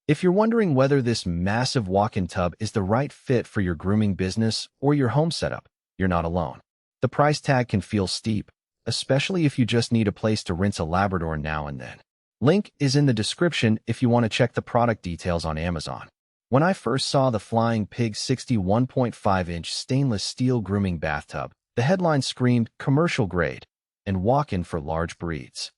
If you're wondering whether this massive walk-in tub is the right fit for your grooming business or your home setup, you're not alone. The price tag can feel steep, especially if you just need a place to rinse a Labrador now and then. Link is in the description if you want to check the product details on Amazon. When I first saw the Flying Pig 61.5-inch stainless steel grooming bathtub, the headline screamed commercial grade and walk-in for large breeds.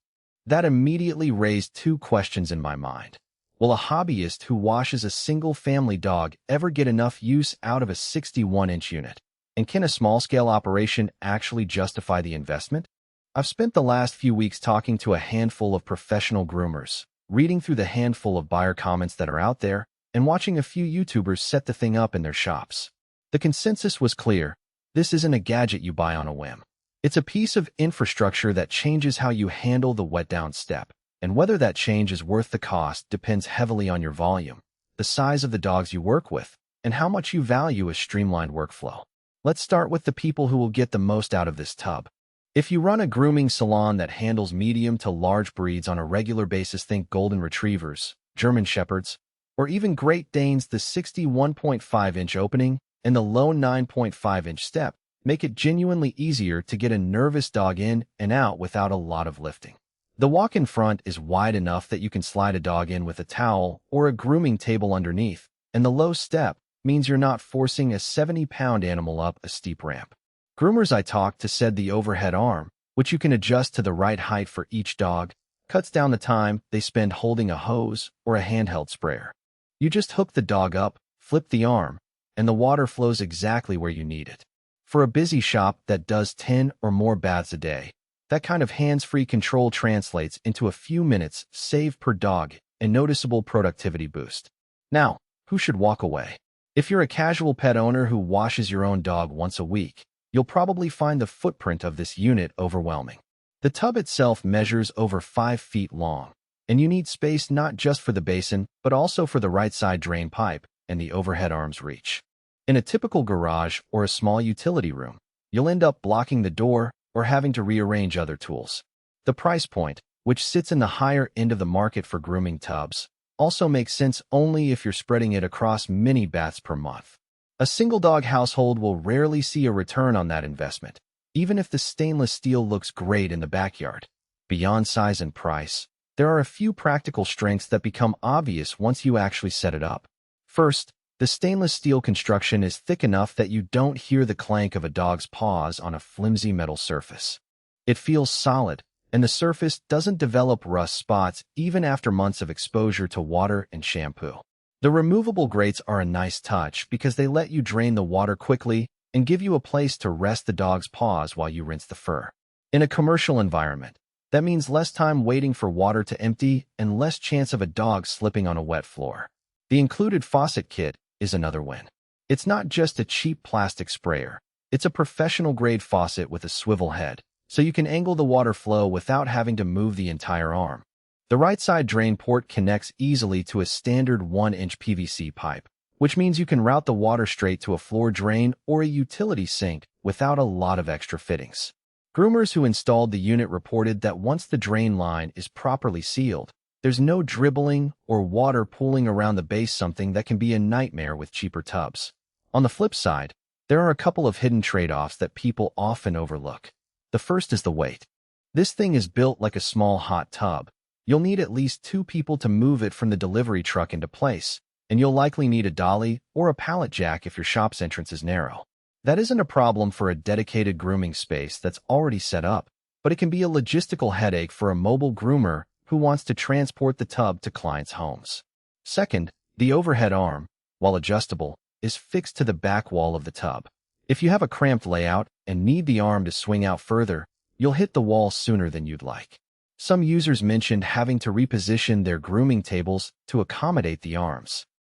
That immediately raised two questions in my mind. Will a hobbyist who washes a single-family dog ever get enough use out of a 61-inch unit? And can a small-scale operation actually justify the investment? I've spent the last few weeks talking to a handful of professional groomers, reading through the handful of buyer comments that are out there, and watching a few YouTubers set the thing up in their shops. The consensus was clear. This isn't a gadget you buy on a whim. It's a piece of infrastructure that changes how you handle the wet-down step. And whether that change is worth the cost depends heavily on your volume, the size of the dogs you work with, and how much you value a streamlined workflow. Let's start with the people who will get the most out of this tub. If you run a grooming salon that handles medium to large breeds on a regular basis, think Golden Retrievers, German Shepherds, or even Great Danes, the 61.5-inch opening and the low 9.5-inch step make it genuinely easier to get a nervous dog in and out without a lot of lifting. The walk-in front is wide enough that you can slide a dog in with a towel or a grooming table underneath, and the low step means you're not forcing a 70-pound animal up a steep ramp. Groomers I talked to said the overhead arm, which you can adjust to the right height for each dog, cuts down the time they spend holding a hose or a handheld sprayer. You just hook the dog up, flip the arm, and the water flows exactly where you need it. For a busy shop that does 10 or more baths a day, that kind of hands-free control translates into a few minutes saved per dog and noticeable productivity boost. Now, who should walk away? If you're a casual pet owner who washes your own dog once a week, you'll probably find the footprint of this unit overwhelming. The tub itself measures over 5 feet long, and you need space not just for the basin, but also for the right-side drain pipe and the overhead arm's reach. In a typical garage or a small utility room, you'll end up blocking the door or having to rearrange other tools. The price point, which sits in the higher end of the market for grooming tubs, also makes sense only if you're spreading it across many baths per month. A single-dog household will rarely see a return on that investment, even if the stainless steel looks great in the backyard. Beyond size and price, there are a few practical strengths that become obvious once you actually set it up. First, the stainless steel construction is thick enough that you don't hear the clank of a dog's paws on a flimsy metal surface. It feels solid, and the surface doesn't develop rust spots even after months of exposure to water and shampoo. The removable grates are a nice touch because they let you drain the water quickly and give you a place to rest the dog's paws while you rinse the fur. In a commercial environment, that means less time waiting for water to empty and less chance of a dog slipping on a wet floor. The included Faucet Kit is another win. It's not just a cheap plastic sprayer. It's a professional-grade faucet with a swivel head, so you can angle the water flow without having to move the entire arm. The right-side drain port connects easily to a standard 1-inch PVC pipe, which means you can route the water straight to a floor drain or a utility sink without a lot of extra fittings. Groomers who installed the unit reported that once the drain line is properly sealed, there's no dribbling or water pooling around the base, something that can be a nightmare with cheaper tubs. On the flip side, there are a couple of hidden trade-offs that people often overlook. The first is the weight. This thing is built like a small hot tub. You'll need at least 2 people to move it from the delivery truck into place, and you'll likely need a dolly or a pallet jack if your shop's entrance is narrow. That isn't a problem for a dedicated grooming space that's already set up, but it can be a logistical headache for a mobile groomer who wants to transport the tub to clients' homes. Second, the overhead arm, while adjustable, is fixed to the back wall of the tub. If you have a cramped layout and need the arm to swing out further, you'll hit the wall sooner than you'd like. Some users mentioned having to reposition their grooming tables to accommodate the arms.